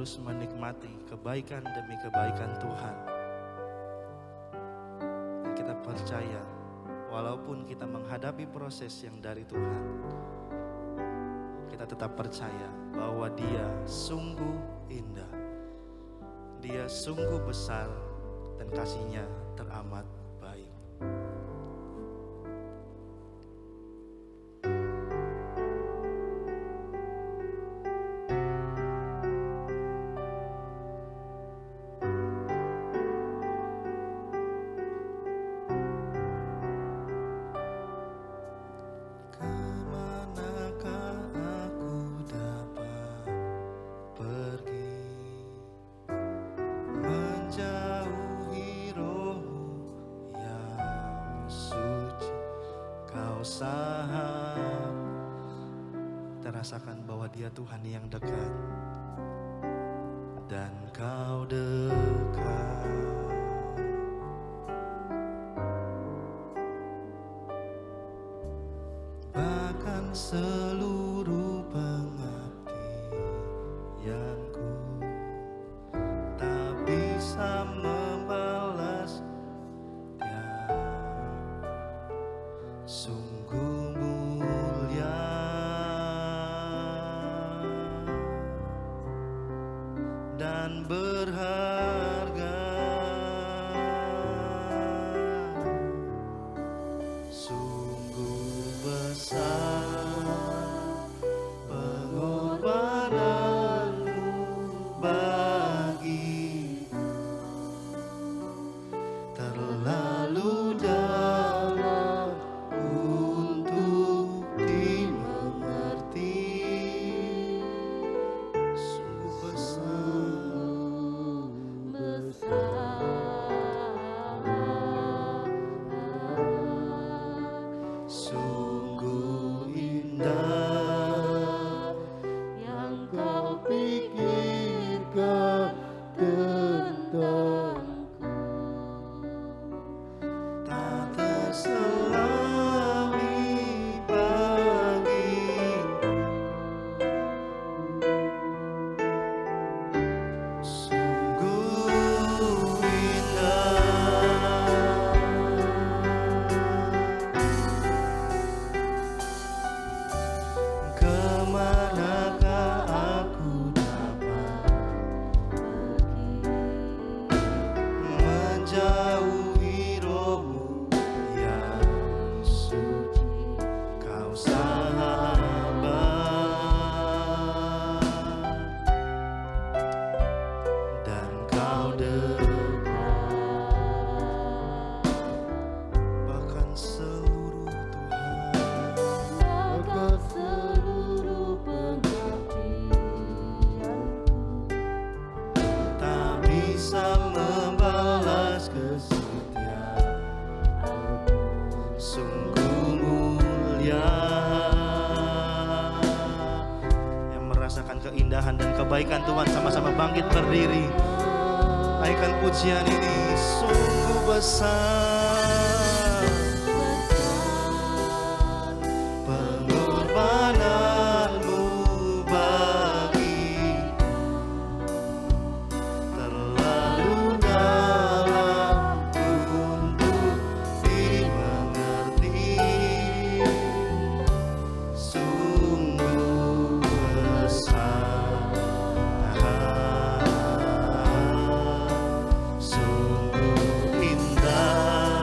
terus menikmati kebaikan demi kebaikan Tuhan. Dan kita percaya walaupun kita menghadapi proses yang dari Tuhan, kita tetap percaya bahwa Dia sungguh indah, Dia sungguh besar, dan kasih-Nya teramat baik. Kemanakah aku dapat pergi menjauhi Roh-Mu yang suci? Kau sahab, kita rasakan bahwa Dia Tuhan yang dekat, dan Kau dekat. Bahkan seluruh pengabdianku tak bisa membalas Dia. Sungguh mulia dan berharga. Sungguh besar pengorbananmu bagiku, terlalu dalam untuk dimengerti. Sungguh sungguh indah yang Kau pikirkan tentangku, tak terselami bagiku. Sungguh indah. Kemanakah aku dapat menjauhi Roh-Mu yang suci? Kau sahabat, dan Kau dekat. Bahkan seluruh tak bisa membalas kesetiaanmu. Sungguh mulia. Yang merasakan keindahan dan kebaikan Tuhan, sama-sama bangkit berdiri. Naikkan pujian ini. Sungguh besar pengorbananmu bagiku, terlalu dalam untuk dimengerti. Sungguh besar, sungguh indah.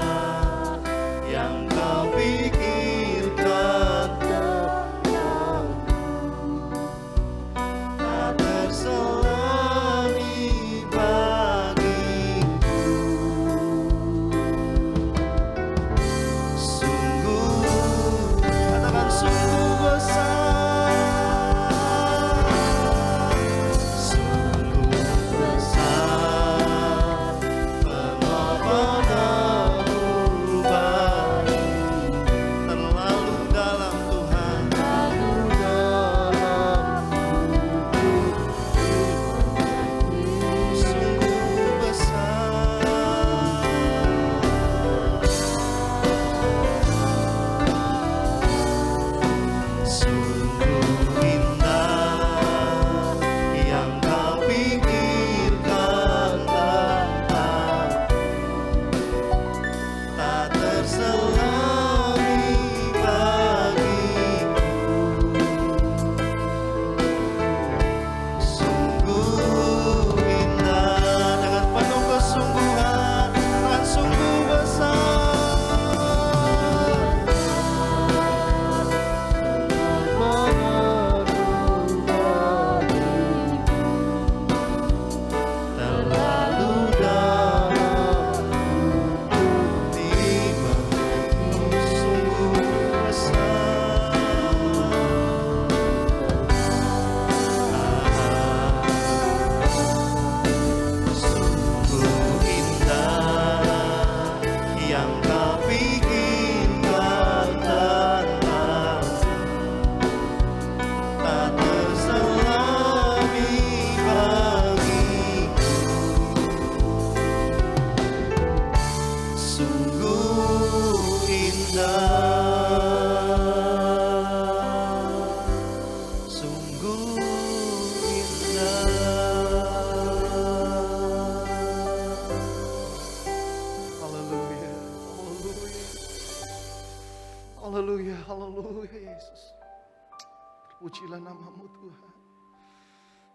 Pujilah nama-Mu Tuhan.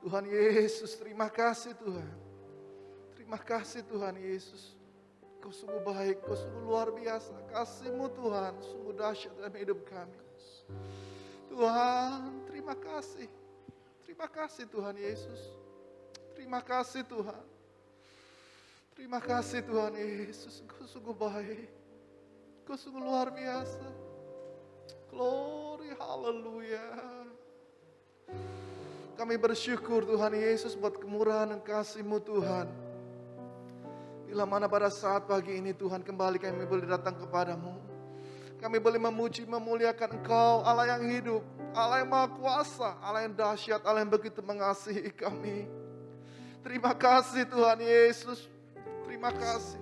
Tuhan Yesus, terima kasih Tuhan. Terima kasih Tuhan Yesus. Kau sungguh baik, Kau sungguh luar biasa. Kasih-Mu Tuhan sungguh dahsyat dalam hidup kami. Tuhan, terima kasih. Terima kasih Tuhan Yesus. Terima kasih Tuhan. Terima kasih Tuhan Yesus. Kau sungguh baik. Kau sungguh luar biasa. Glory, haleluya. Kami bersyukur Tuhan Yesus buat kemurahan dan kasih-Mu Tuhan. Bila mana pada saat pagi ini Tuhan kembali kami boleh datang kepadamu. Kami boleh memuji, memuliakan Engkau, Allah yang hidup, Allah yang maha kuasa, Allah yang dahsyat, Allah yang begitu mengasihi kami. Terima kasih Tuhan Yesus. Terima kasih.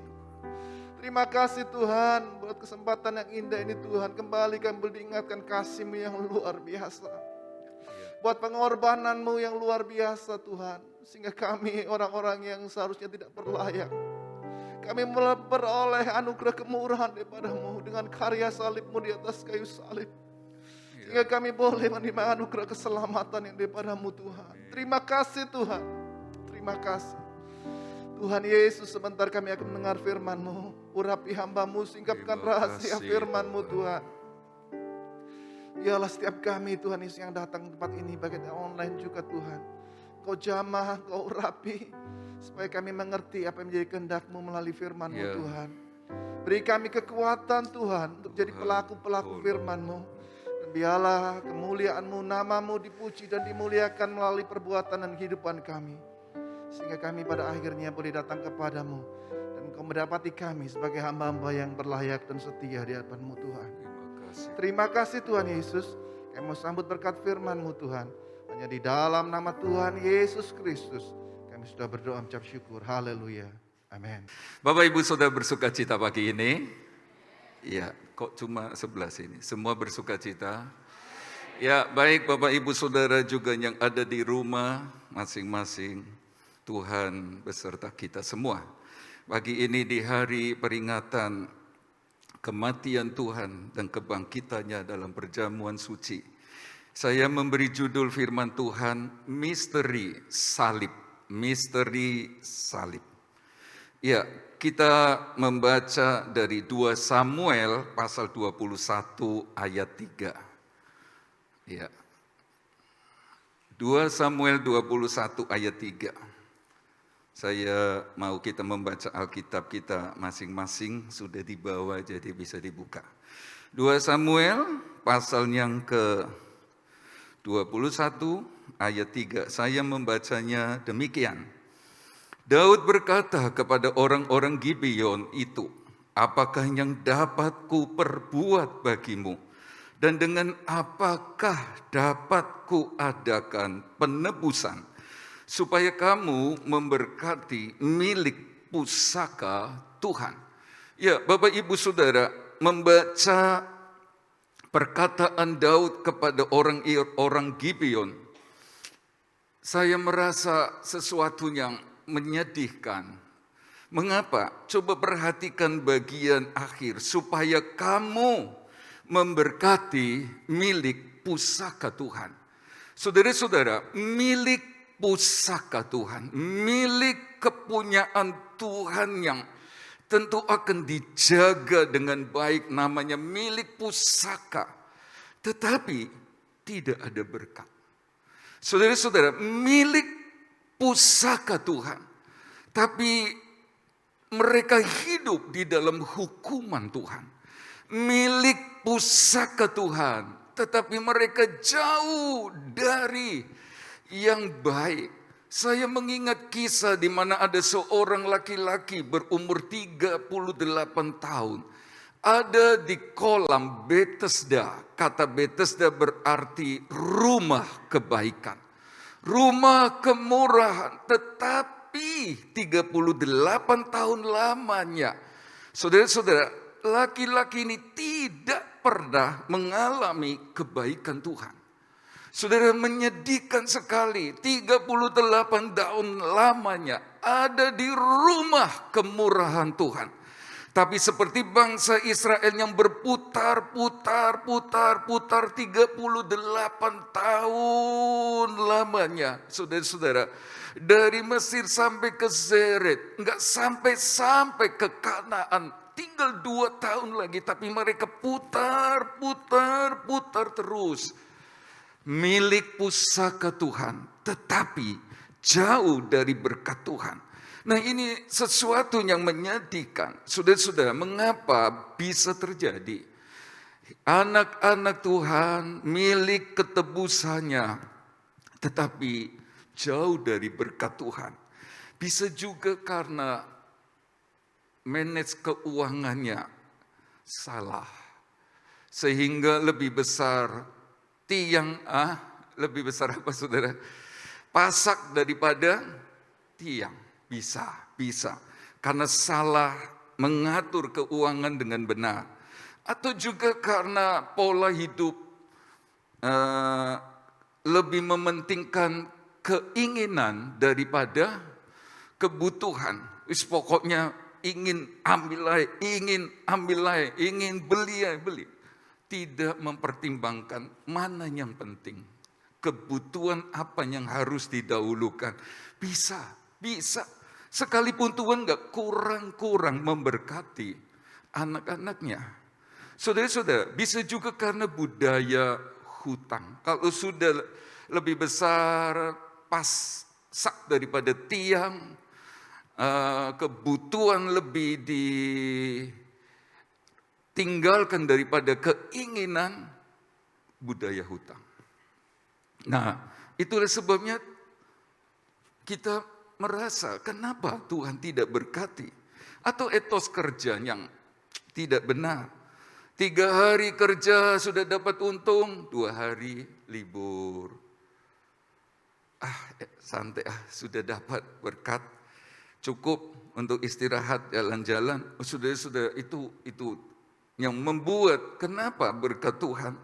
Terima kasih Tuhan buat kesempatan yang indah ini Tuhan. Kembali kami boleh diingatkan kasih-Mu yang luar biasa. Buat pengorbanan-Mu yang luar biasa Tuhan. Sehingga kami orang-orang yang seharusnya tidak berlayak. Kami memperoleh anugerah kemurahan daripada-Mu dengan karya salib-Mu di atas kayu salib. Sehingga kami boleh menerima anugerah keselamatan yang daripada-Mu Tuhan. Terima kasih Tuhan. Terima kasih. Tuhan Yesus, sebentar kami akan mendengar firman-Mu. Urapi hamba-Mu, singkapkan rahasia firman-Mu Tuhan. Biarlah setiap kami Tuhan Yesus yang datang ke tempat ini, baik online juga Tuhan. Kau jamah, Kau urapi, supaya kami mengerti apa yang menjadi kehendak-Mu melalui firman-Mu Tuhan. Beri kami kekuatan Tuhan untuk jadi pelaku-pelaku firman-Mu. Dan biarlah kemuliaan-Mu, nama-Mu dipuji dan dimuliakan melalui perbuatan dan kehidupan kami. Sehingga kami pada akhirnya boleh datang kepadamu. Dan Kau mendapati kami sebagai hamba-hamba yang berlayak dan setia di hadapan-Mu Tuhan. Terima kasih Tuhan Yesus. Kami mau sambut berkat firman-Mu Tuhan. Hanya di dalam nama Tuhan Yesus Kristus kami sudah berdoa mengucap syukur. Haleluya. Amin. Bapak Ibu Saudara bersuka cita pagi ini? Ya, kok cuma sebelah sini? Semua bersuka cita? Ya, baik Bapak Ibu Saudara juga yang ada di rumah masing-masing. Tuhan beserta kita semua. Pagi ini di hari peringatan kematian Tuhan dan kebangkitannya dalam perjamuan suci. Saya memberi judul firman Tuhan, Misteri Salib. Misteri Salib. Ya, kita membaca dari 2 Samuel pasal 21 ayat 3. Ya. 2 Samuel 21 ayat 3. Saya mau kita membaca Alkitab kita masing-masing, sudah dibawa jadi bisa dibuka. 2 Samuel pasal yang ke-21 ayat 3, saya membacanya demikian. Daud berkata kepada orang-orang Gibeon itu, apakah yang dapat ku perbuat bagimu? Dan dengan apakah dapat ku adakan penebusan? Supaya kamu memberkati milik pusaka Tuhan. Ya, Bapak Ibu Saudara, membaca perkataan Daud kepada orang Gibeon, saya merasa sesuatu yang menyedihkan. Mengapa? Coba perhatikan bagian akhir, supaya kamu memberkati milik pusaka Tuhan. Saudara-saudara, milik pusaka Tuhan, milik kepunyaan Tuhan yang tentu akan dijaga dengan baik, namanya milik pusaka. Tetapi tidak ada berkat. Saudara-saudara, milik pusaka Tuhan, tapi mereka hidup di dalam hukuman Tuhan. Milik pusaka Tuhan, tetapi mereka jauh dari yang baik. Saya mengingat kisah di mana ada seorang laki-laki berumur 38 tahun. Ada di kolam Bethesda. Kata Bethesda berarti rumah kebaikan. Rumah kemurahan. Tetapi 38 tahun lamanya. Saudara-saudara, laki-laki ini tidak pernah mengalami kebaikan Tuhan. Saudara, menyedihkan sekali, 38 tahun lamanya ada di rumah kemurahan Tuhan. Tapi seperti bangsa Israel yang berputar-putar 38 tahun lamanya. Saudara-saudara, dari Mesir sampai ke Zeret, enggak sampai ke Kanaan. Tinggal 2 tahun lagi, tapi mereka putar terus. Milik pusaka Tuhan, tetapi jauh dari berkat Tuhan. Nah, ini sesuatu yang menyedihkan. Saudara-saudara, mengapa bisa terjadi? Anak-anak Tuhan milik ketebusannya, tetapi jauh dari berkat Tuhan. Bisa juga karena manage keuangannya salah. Sehingga lebih besar lebih besar apa saudara? Pasak daripada tiang. Bisa. Karena salah mengatur keuangan dengan benar. Atau juga karena pola hidup lebih mementingkan keinginan daripada kebutuhan. Pokoknya ingin ambil ingin beli. Tidak mempertimbangkan mana yang penting. Kebutuhan apa yang harus didahulukan. Bisa. Sekalipun Tuhan gak kurang-kurang memberkati anak-anaknya. Saudara-saudara, bisa juga karena budaya hutang. Kalau sudah lebih besar pasak daripada tiang, kebutuhan lebih ditinggalkan daripada keinginan, budaya hutang. Nah, itulah sebabnya kita merasa kenapa Tuhan tidak berkati. Atau etos kerja yang tidak benar. 3 hari kerja sudah dapat untung, 2 hari libur. Santai sudah dapat berkat. Cukup untuk istirahat, jalan-jalan. Sudah itu yang membuat kenapa berkat Tuhan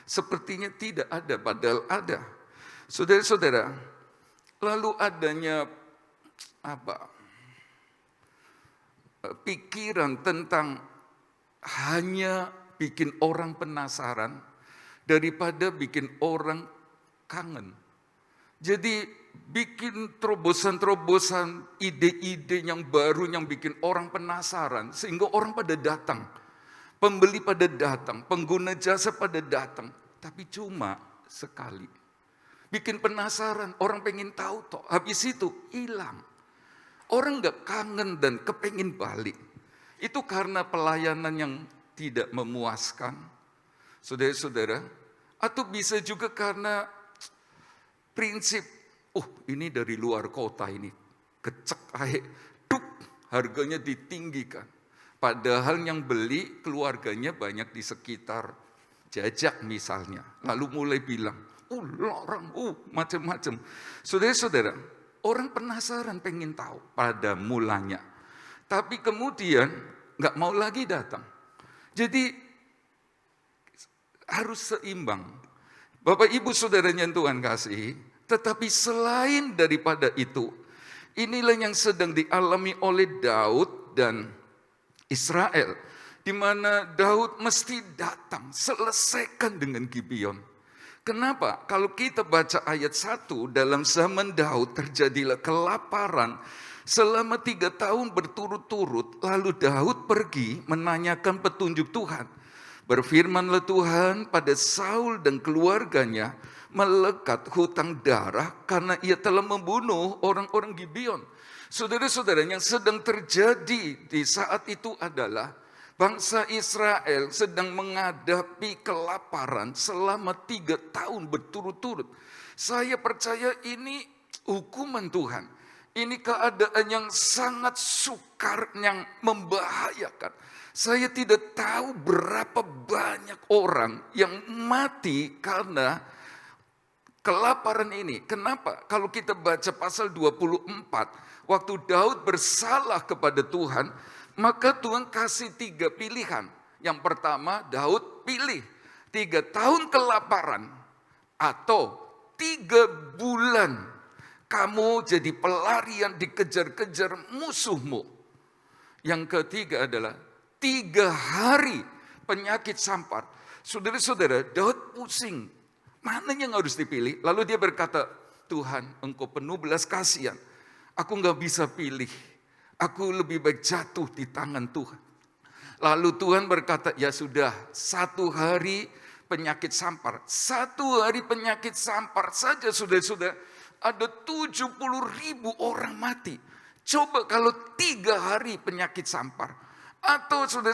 sepertinya tidak ada, padahal ada. Saudara-saudara, lalu adanya pikiran tentang hanya bikin orang penasaran daripada bikin orang kangen. Jadi bikin terobosan-terobosan, ide-ide yang baru yang bikin orang penasaran sehingga orang pada datang. Pembeli pada datang, pengguna jasa pada datang, tapi cuma sekali. Bikin penasaran, orang pengen tahu toh, habis itu hilang. Orang gak kangen dan kepengen balik. Itu karena pelayanan yang tidak memuaskan, saudara-saudara. Atau bisa juga karena prinsip, ini dari luar kota ini, kecek harganya ditinggikan. Padahal yang beli keluarganya banyak di sekitar Jajak misalnya. Lalu mulai bilang, larang, macam-macam. Saudara-saudara, orang penasaran pengen tahu pada mulanya. Tapi kemudian gak mau lagi datang. Jadi harus seimbang. Bapak Ibu Saudaranya yang Tuhan kasih, tetapi selain daripada itu, inilah yang sedang dialami oleh Daud dan Israel. Di mana Daud mesti datang, selesaikan dengan Gibeon. Kenapa? Kalau kita baca ayat 1, dalam zaman Daud terjadilah kelaparan selama 3 tahun berturut-turut. Lalu Daud pergi menanyakan petunjuk Tuhan. Berfirmanlah Tuhan pada Saul dan keluarganya, melekat hutang darah karena ia telah membunuh orang-orang Gibeon. Saudara-saudara, yang sedang terjadi di saat itu adalah bangsa Israel sedang menghadapi kelaparan selama 3 tahun berturut-turut. Saya percaya ini hukuman Tuhan. Ini keadaan yang sangat sukar, yang membahayakan. Saya tidak tahu berapa banyak orang yang mati karena kelaparan ini. Kenapa? Kalau kita baca pasal 24, waktu Daud bersalah kepada Tuhan, maka Tuhan kasih 3 pilihan. Yang pertama, Daud pilih 3 tahun kelaparan atau 3 bulan kamu jadi pelarian dikejar-kejar musuhmu. Yang ketiga adalah 3 hari penyakit sampar. Saudara-saudara, Daud pusing. Mana yang harus dipilih? Lalu dia berkata, Tuhan, Engkau penuh belas kasihan. Aku gak bisa pilih. Aku lebih baik jatuh di tangan Tuhan. Lalu Tuhan berkata, ya sudah, 1 hari penyakit sampar. 1 hari penyakit sampar saja sudah ada 70.000 orang mati. Coba kalau 3 hari penyakit sampar. Atau sudah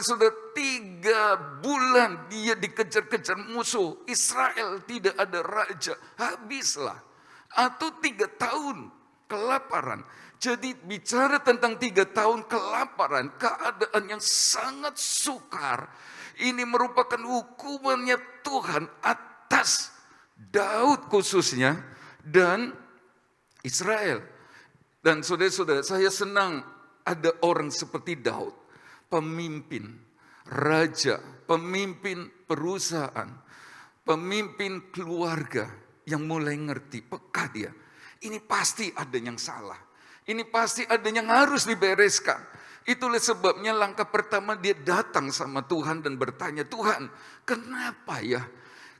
3 bulan dia dikejar-kejar musuh. Israel tidak ada raja, habislah. Atau 3 tahun kelaparan. Jadi bicara tentang 3 tahun kelaparan, keadaan yang sangat sukar. Ini merupakan hukumannya Tuhan atas Daud khususnya dan Israel. Dan saudara-saudara, saya senang ada orang seperti Daud. Pemimpin, raja, pemimpin perusahaan, pemimpin keluarga yang mulai ngerti, peka dia. Ini pasti ada yang salah. Ini pasti ada yang harus dibereskan. Itulah sebabnya langkah pertama dia datang sama Tuhan dan bertanya, Tuhan, kenapa ya?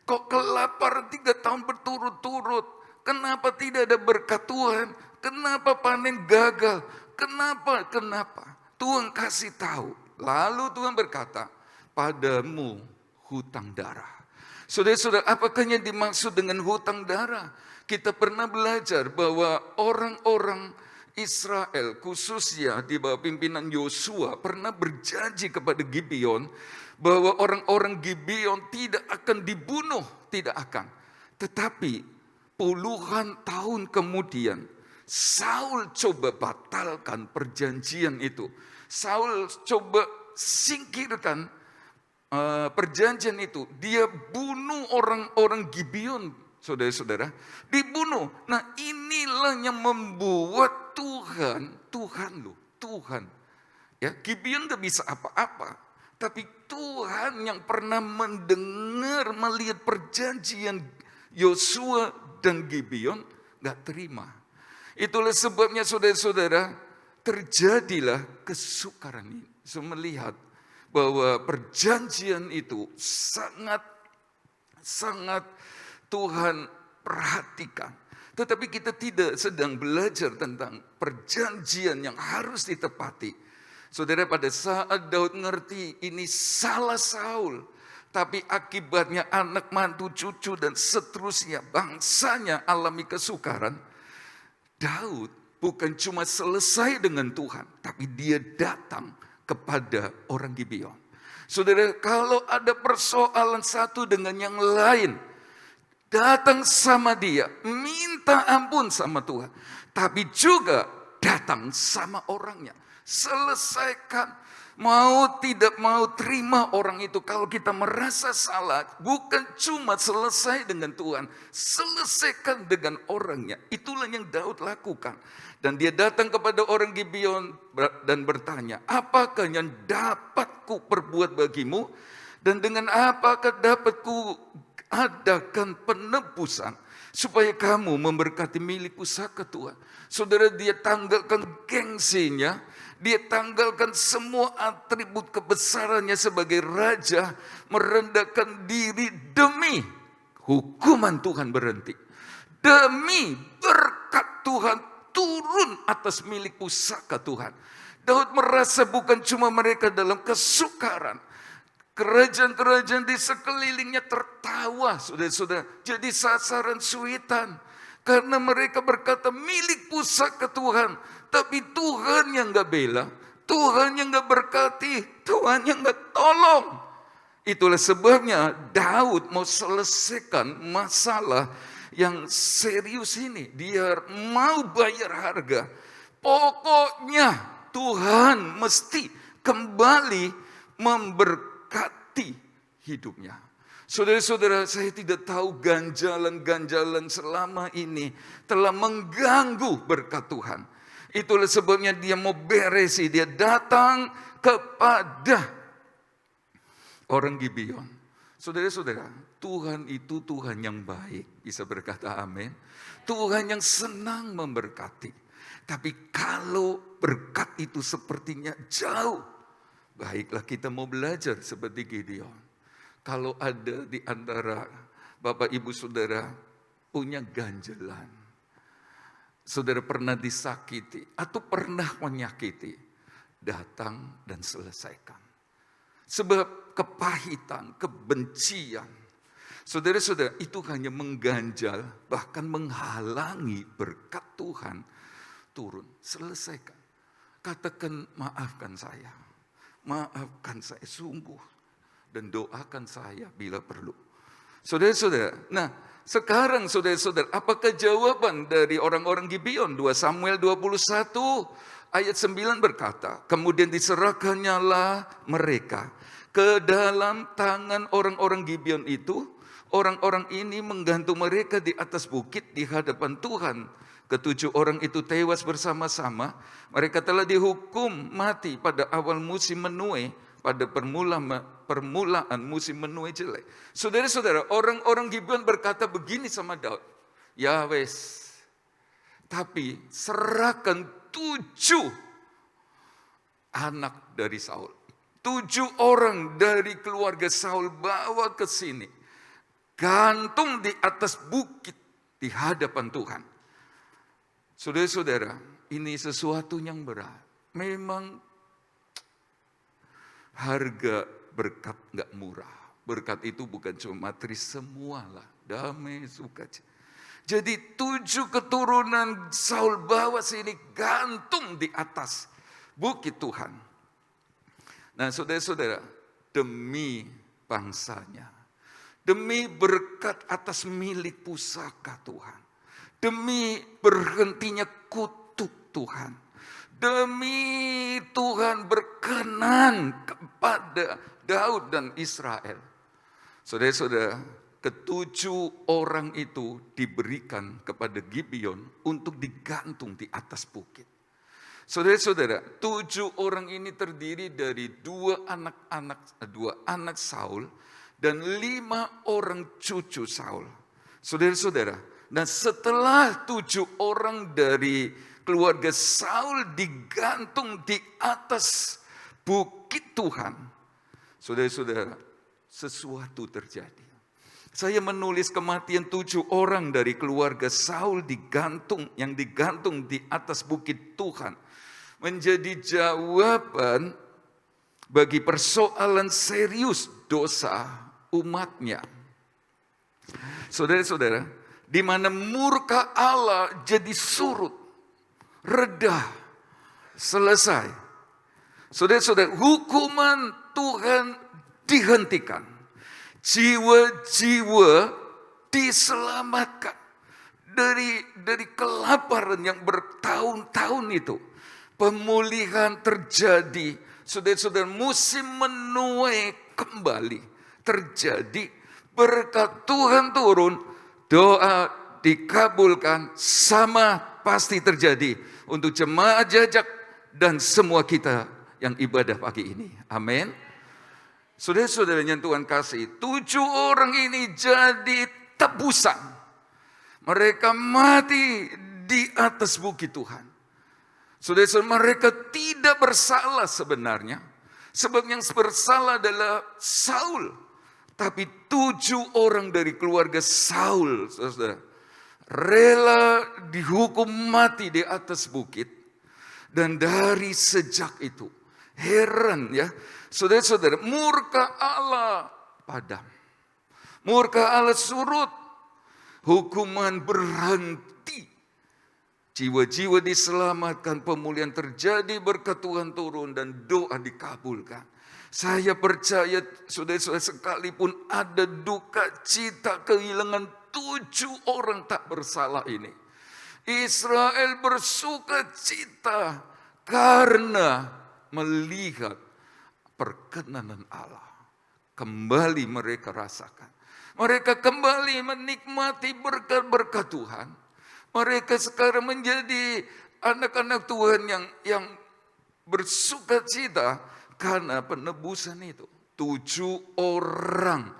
Kok kelaparan 3 tahun berturut-turut? Kenapa tidak ada berkat Tuhan? Kenapa panen gagal? Kenapa? Tuhan kasih tahu. Lalu Tuhan berkata, padamu hutang darah. Saudara-saudara, apakah yang dimaksud dengan hutang darah? Kita pernah belajar bahwa orang-orang Israel khususnya di bawah pimpinan Yosua pernah berjanji kepada Gibeon bahwa orang-orang Gibeon tidak akan dibunuh, tidak akan. Tetapi puluhan tahun kemudian Saul coba batalkan perjanjian itu. Saul coba singkirkan perjanjian itu. Dia bunuh orang-orang Gibeon, saudara-saudara. Dibunuh. Nah, inilah yang membuat Tuhan. Ya, Gibeon gak bisa apa-apa. Tapi Tuhan yang pernah mendengar, melihat perjanjian Yosua dan Gibeon gak terima. Itulah sebabnya saudara-saudara, terjadilah kesukaran ini. Saya melihat bahwa perjanjian itu sangat Tuhan perhatikan. Tetapi kita tidak sedang belajar tentang perjanjian yang harus ditepati. Saudara, pada saat Daud ngerti ini salah Saul, tapi akibatnya anak, mantu, cucu, dan seterusnya bangsanya alami kesukaran. Daud bukan cuma selesai dengan Tuhan, tapi dia datang kepada orang Gibeon. Saudara, kalau ada persoalan satu dengan yang lain, datang sama dia, minta ampun sama Tuhan. Tapi juga datang sama orangnya. Selesaikan, mau tidak mau terima orang itu. Kalau kita merasa salah, bukan cuma selesai dengan Tuhan, selesaikan dengan orangnya. Itulah yang Daud lakukan. Dan dia datang kepada orang Gibeon dan bertanya, apakah yang dapat ku perbuat bagimu? Dan dengan apakah dapat ku adakan penebusan supaya kamu memberkati milik pusaka Tuhan. Saudara, dia tanggalkan gengsinya, dia tanggalkan semua atribut kebesarannya sebagai raja, merendahkan diri demi hukuman Tuhan berhenti, demi berkat Tuhan turun atas milik pusaka Tuhan. Daud merasa bukan cuma mereka dalam kesukaran, kerajaan-kerajaan di sekelilingnya tertawa, saudara-saudara, jadi sasaran suitan. Karena mereka berkata milik pusaka Tuhan. Tapi Tuhan yang gak bela, Tuhan yang gak berkati, Tuhan yang gak tolong. Itulah sebabnya Daud mau selesaikan masalah yang serius ini. Dia mau bayar harga. Pokoknya Tuhan mesti kembali memberkati hidupnya. Saudara-saudara, saya tidak tahu ganjalan-ganjalan selama ini telah mengganggu berkat Tuhan. Itulah sebabnya dia mau beresi, dia datang kepada orang Gibeon. Saudara-saudara, Tuhan itu Tuhan yang baik, bisa berkata amin. Tuhan yang senang memberkati. Tapi kalau berkat itu sepertinya jauh Baiklah kita mau belajar seperti Gideon. Kalau ada di antara Bapak Ibu Saudara punya ganjelan, saudara pernah disakiti atau pernah menyakiti, datang dan selesaikan. Sebab kepahitan, kebencian, saudara-saudara, itu hanya mengganjal, bahkan menghalangi berkat Tuhan turun. Selesaikan. Katakan, maafkan saya sungguh. Dan doakan saya bila perlu. Saudara-saudara, nah sekarang saudara-saudara, apakah jawaban dari orang-orang Gibeon? 2 Samuel 21 ayat 9 berkata, kemudian diserahkannyalah mereka ke dalam tangan orang-orang Gibeon itu. Orang-orang ini menggantung mereka di atas bukit di hadapan Tuhan. Ketujuh orang itu tewas bersama-sama. Mereka telah dihukum mati pada awal musim menuai, pada permulaan musim menuai jelek. Saudara-saudara, orang-orang Gibeon berkata begini sama Daud, ya wes, tapi serahkan 7 anak dari Saul. 7 orang dari keluarga Saul bawa ke sini. Gantung di atas bukit di hadapan Tuhan. Saudara-saudara, ini sesuatu yang berat. Memang harga berkat gak murah. Berkat itu bukan cuma materi, semualah. Damai, sukacita. Jadi 7 keturunan Saul bawa sini, gantung di atas bukit Tuhan. Nah saudara-saudara, demi bangsanya, demi berkat atas milik pusaka Tuhan, demi berhentinya kutuk Tuhan, demi Tuhan berkenan kepada Daud dan Israel. Saudara-saudara, ke-7 orang itu diberikan kepada Gibeon untuk digantung di atas bukit. Saudara-saudara, 7 orang ini terdiri dari 2 anak Saul dan 5 orang cucu Saul. Saudara-saudara, dan setelah 7 orang dari keluarga Saul digantung di atas bukit Tuhan, saudara-saudara, sesuatu terjadi. Saya menulis kematian 7 orang dari keluarga Saul yang digantung di atas bukit Tuhan menjadi jawaban bagi persoalan serius dosa umatnya. Saudara-saudara, di mana murka Allah jadi surut, reda, selesai. Saudara-saudara, hukuman Tuhan dihentikan. Jiwa-jiwa diselamatkan dari kelaparan yang bertahun-tahun itu. Pemulihan terjadi. Saudara-saudara, musim menuai kembali terjadi. Berkat Tuhan turun, doa dikabulkan, sama pasti terjadi untuk jemaat Jajak dan semua kita yang ibadah pagi ini. Amin. Saudara-saudara yang Tuhan kasih, 7 orang ini jadi tebusan. Mereka mati di atas bukit Tuhan. Saudara-saudara, mereka tidak bersalah sebenarnya. Sebab yang bersalah adalah Saul. Tapi 7 orang dari keluarga Saul, saudara, rela dihukum mati di atas bukit. Dan dari sejak itu, heran ya, saudara-saudara, murka Allah padam. Murka Allah surut. Hukuman berhenti. Jiwa-jiwa diselamatkan, pemulihan terjadi, berkat Tuhan turun dan doa dikabulkan. Saya percaya saudara-saudara, sekalipun ada duka cita kehilangan 7 orang tak bersalah ini, Israel bersuka cita karena melihat perkenanan Allah. Kembali mereka rasakan. Mereka kembali menikmati berkat-berkat Tuhan. Mereka sekarang menjadi anak-anak Tuhan yang bersuka cita karena penebusan itu. 7 orang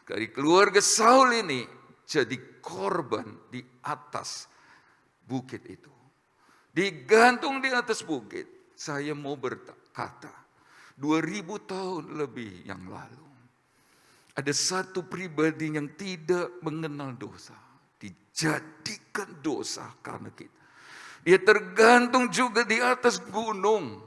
dari keluarga Saul ini jadi korban di atas bukit itu. Digantung di atas bukit. Saya mau berkata, 2000 tahun lebih yang lalu. Ada satu pribadi yang tidak mengenal dosa, dijadikan dosa karena kita. Dia tergantung juga di atas gunung.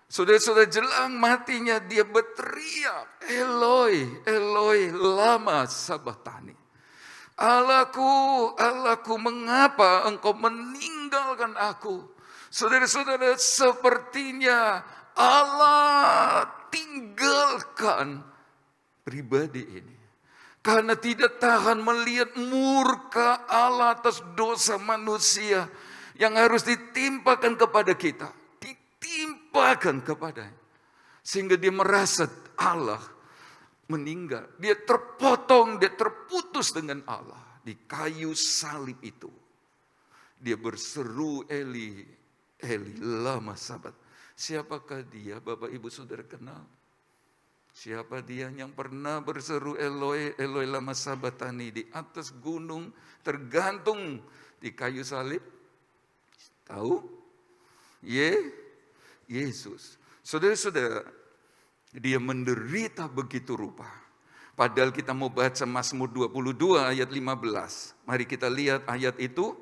Saudara-saudara, jelang matinya dia berteriak, Eloi, Eloi, lama sabachthani. Allahku, Allahku, mengapa engkau meninggalkan aku? Saudara-saudara, sepertinya Allah tinggalkan pribadi ini. Karena tidak tahan melihat murka Allah atas dosa manusia yang harus ditimpakan kepada kita. Ditimpakan kepadanya. Sehingga dia merasa Allah meninggal. Dia terpotong, dia terputus dengan Allah. Di kayu salib itu. Dia berseru, Eli, Eli, lama sabat. Siapakah dia, Bapak Ibu Saudara kenal? Siapa dia yang pernah berseru Eloi, Eloi lama sabachthani di atas gunung tergantung di kayu salib? Tahu? Yesus. Saudara-saudara, dia menderita begitu rupa. Padahal kita mau baca Mazmur 22 ayat 15. Mari kita lihat ayat itu.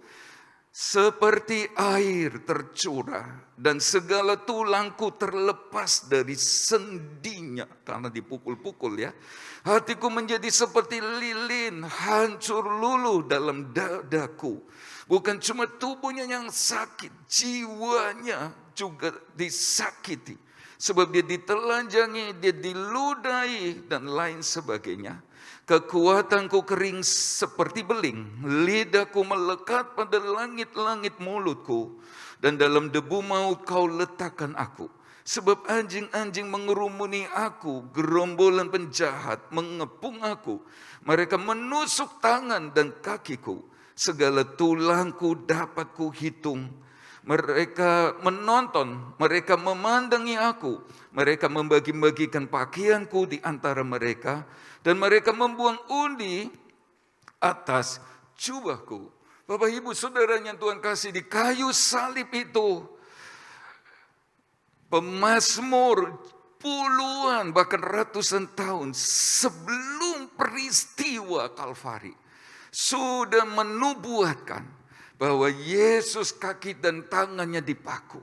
Seperti air tercurah dan segala tulangku terlepas dari sendinya. Karena dipukul-pukul ya. Hatiku menjadi seperti lilin, hancur luluh dalam dadaku. Bukan cuma tubuhnya yang sakit, jiwanya juga disakiti. Sebab dia ditelanjangi, dia diludahi dan lain sebagainya. Kekuatanku kering seperti beling, lidahku melekat pada langit-langit mulutku, dan dalam debu maut kau letakkan aku. Sebab anjing-anjing mengerumuni aku, gerombolan penjahat mengepung aku. Mereka menusuk tangan dan kakiku, segala tulangku dapat kuhitung. Mereka menonton, mereka memandangi aku, mereka membagi-bagikan pakaianku di antara mereka, dan mereka membuang undi atas jubahku. Bapak Ibu Saudara yang Tuhan kasih, di kayu salib itu, pemazmur puluhan bahkan ratusan tahun sebelum peristiwa Kalvari sudah menubuatkan bahwa Yesus kaki dan tangannya dipaku,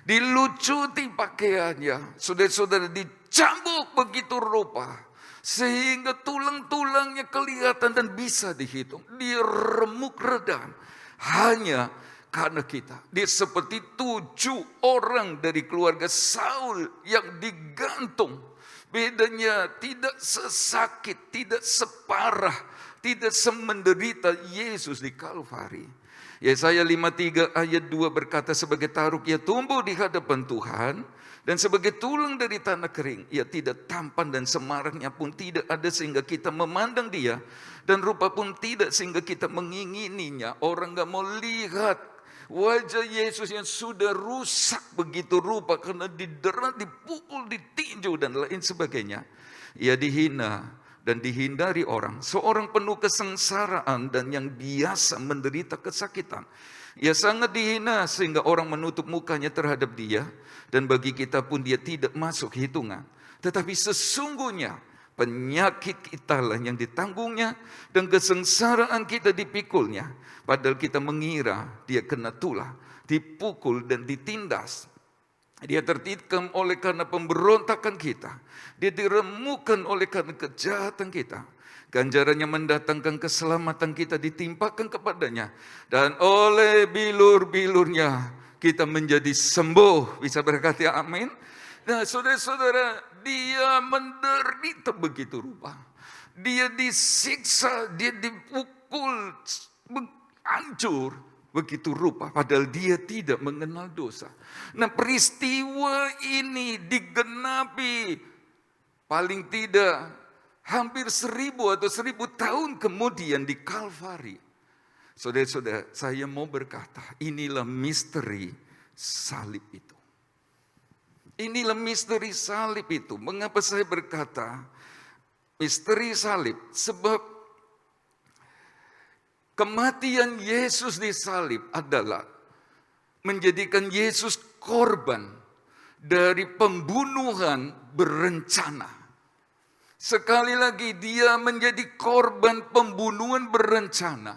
dilucuti pakaiannya, saudara-saudara, dicambuk begitu rupa sehingga tulang-tulangnya kelihatan dan bisa dihitung. Dia remuk redam hanya karena kita. Dia seperti 7 orang dari keluarga Saul yang digantung. Bedanya tidak sesakit, tidak separah, tidak semenderita Yesus di Kalvari. Yesaya 53 ayat 2 berkata, sebagai taruk ia tumbuh di hadapan Tuhan, dan sebagai tulang dari tanah kering, ia tidak tampan dan semaraknya pun tidak ada sehingga kita memandang dia, dan rupa pun tidak sehingga kita mengingininya. Orang gak mau lihat wajah Yesus yang sudah rusak begitu rupa karena didera, dipukul, ditinju dan lain sebagainya. Ia dihina dan dihindari orang, seorang penuh kesengsaraan dan yang biasa menderita kesakitan. Ia sangat dihina sehingga orang menutup mukanya terhadap dia, dan bagi kita pun dia tidak masuk hitungan. Tetapi sesungguhnya penyakit kita lah yang ditanggungnya, dan kesengsaraan kita dipikulnya. Padahal kita mengira dia kena tulah, dipukul dan ditindas. Dia tertikam oleh karena pemberontakan kita. Dia diremukkan oleh karena kejahatan kita. Ganjarannya mendatangkan keselamatan kita ditimpakan kepadanya. Dan oleh bilur-bilurnya kita menjadi sembuh. Bisa berkata amin? Nah saudara-saudara, dia menderita begitu rupa. Dia disiksa, dia dipukul, hancur begitu rupa, padahal dia tidak mengenal dosa. Nah peristiwa ini digenapi paling tidak hampir 1000 atau 1000 tahun kemudian di Kalvari. Saudara-saudara, saya mau berkata, inilah misteri salib itu. Inilah misteri salib itu. Mengapa saya berkata misteri salib? Sebab kematian Yesus di salib adalah menjadikan Yesus korban dari pembunuhan berencana. Sekali lagi, dia menjadi korban pembunuhan berencana.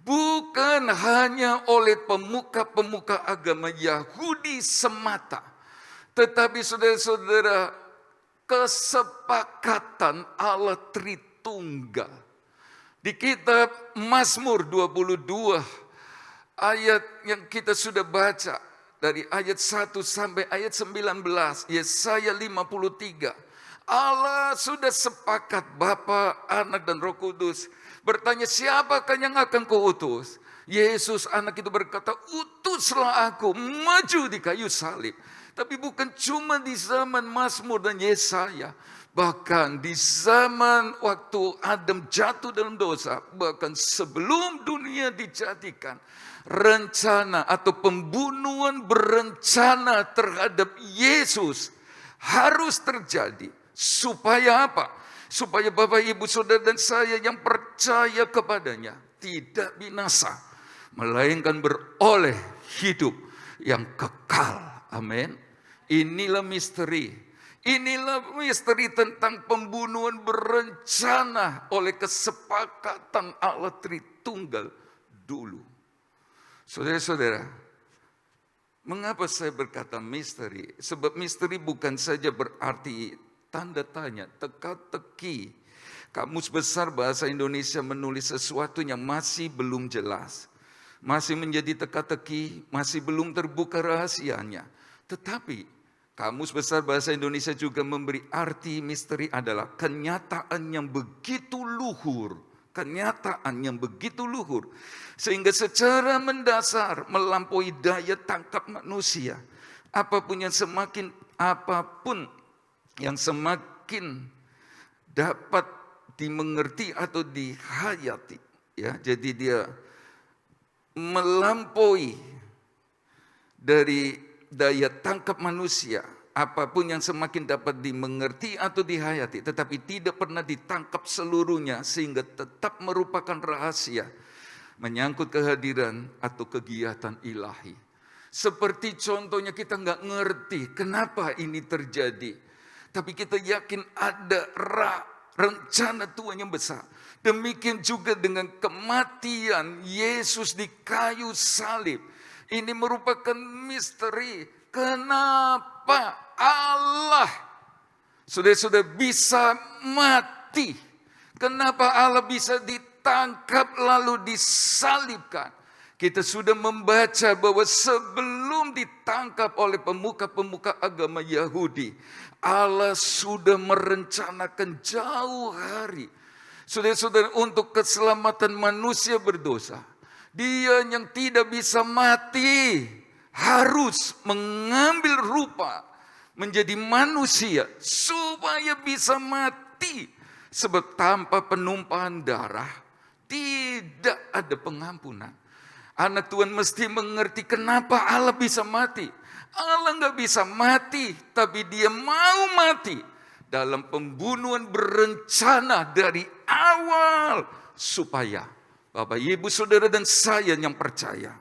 Bukan hanya oleh pemuka-pemuka agama Yahudi semata. Tetapi saudara-saudara, kesepakatan Allah Tritunggal. Di kitab Mazmur 22, ayat yang kita sudah baca, dari ayat 1 sampai ayat 19, Yesaya 53. Allah sudah sepakat, Bapa, Anak, dan Roh Kudus. Bertanya, siapakah yang akan kuutus? Yesus anak itu berkata, utuslah aku, maju di kayu salib. Tapi bukan cuma di zaman Mazmur dan Yesaya. Bahkan di zaman waktu Adam jatuh dalam dosa, bahkan sebelum dunia dijadikan, rencana atau pembunuhan berencana terhadap Yesus harus terjadi. Supaya apa? Supaya Bapak, Ibu, Saudara, dan saya yang percaya kepadanya tidak binasa, melainkan beroleh hidup yang kekal. Amin. Inilah misteri. Inilah misteri tentang pembunuhan berencana oleh kesepakatan Allah Tritunggal dulu. Saudara-saudara, mengapa saya berkata misteri? Sebab misteri bukan saja berarti tanda tanya, teka-teki. Kamus Besar Bahasa Indonesia menulis sesuatu yang masih belum jelas. Masih menjadi teka-teki, masih belum terbuka rahasianya. Tetapi Kamus Besar Bahasa Indonesia juga memberi arti misteri adalah kenyataan yang begitu luhur. Kenyataan yang begitu luhur. Sehingga secara mendasar melampaui daya tangkap manusia. Apapun yang semakin dapat dimengerti atau dihayati, ya, jadi dia melampaui dari daya tangkap manusia. Apapun yang semakin dapat dimengerti atau dihayati, tetapi tidak pernah ditangkap seluruhnya, sehingga tetap merupakan rahasia menyangkut kehadiran atau kegiatan ilahi. Seperti contohnya, kita nggak ngerti kenapa ini terjadi. Tapi kita yakin ada rencana Tuhan yang besar. Demikian juga dengan kematian Yesus di kayu salib. Ini merupakan misteri. Kenapa Allah sudah bisa mati? Kenapa Allah bisa ditangkap lalu disalibkan? Kita sudah membaca bahwa sebelum ditangkap oleh pemuka-pemuka agama Yahudi, Allah sudah merencanakan jauh hari. Saudara-saudara, untuk keselamatan manusia berdosa. Dia yang tidak bisa mati harus mengambil rupa menjadi manusia supaya bisa mati. Sebab tanpa penumpahan darah tidak ada pengampunan. Anak Tuhan mesti mengerti kenapa Allah bisa mati. Allah nggak bisa mati, tapi Dia mau mati dalam pembunuhan berencana dari awal, supaya Bapak, Ibu, Saudara, dan saya yang percaya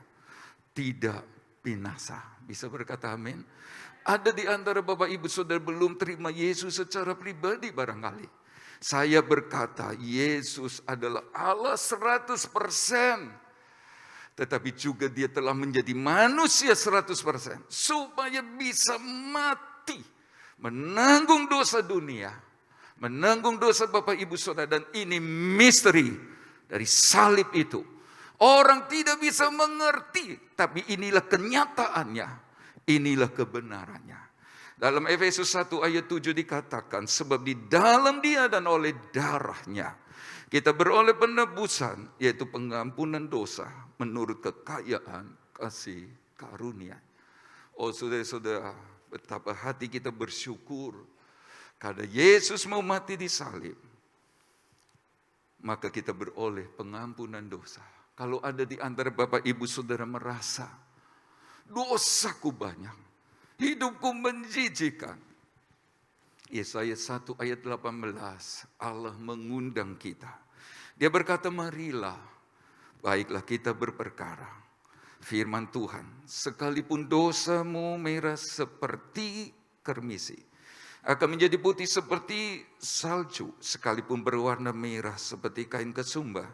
tidak binasa. Bisa berkata amin? Ada di antara Bapak, Ibu, Saudara belum terima Yesus secara pribadi barangkali. Saya berkata, Yesus adalah Allah 100%. Tetapi juga Dia telah menjadi manusia 100%. Supaya bisa mati. Menanggung dosa dunia. Menanggung dosa Bapak, Ibu, Saudara. Dan ini misteri dari salib itu. Orang tidak bisa mengerti. Tapi inilah kenyataannya. Inilah kebenarannya. Dalam Efesus 1 ayat 7 dikatakan, sebab di dalam Dia dan oleh darahnya kita beroleh penebusan, yaitu pengampunan dosa menurut kekayaan kasih karunia. Oh saudara-saudara, betapa hati kita bersyukur karena Yesus mau mati di salib. Maka kita beroleh pengampunan dosa. Kalau ada di antara Bapak, Ibu, Saudara merasa dosaku banyak, hidupku menjijikkan. Yesaya 1 ayat 18, Allah mengundang kita. Dia berkata, marilah, baiklah kita berperkara. Firman Tuhan, sekalipun dosamu merah seperti kermisi. Akan menjadi putih seperti salju, sekalipun berwarna merah seperti kain kesumba,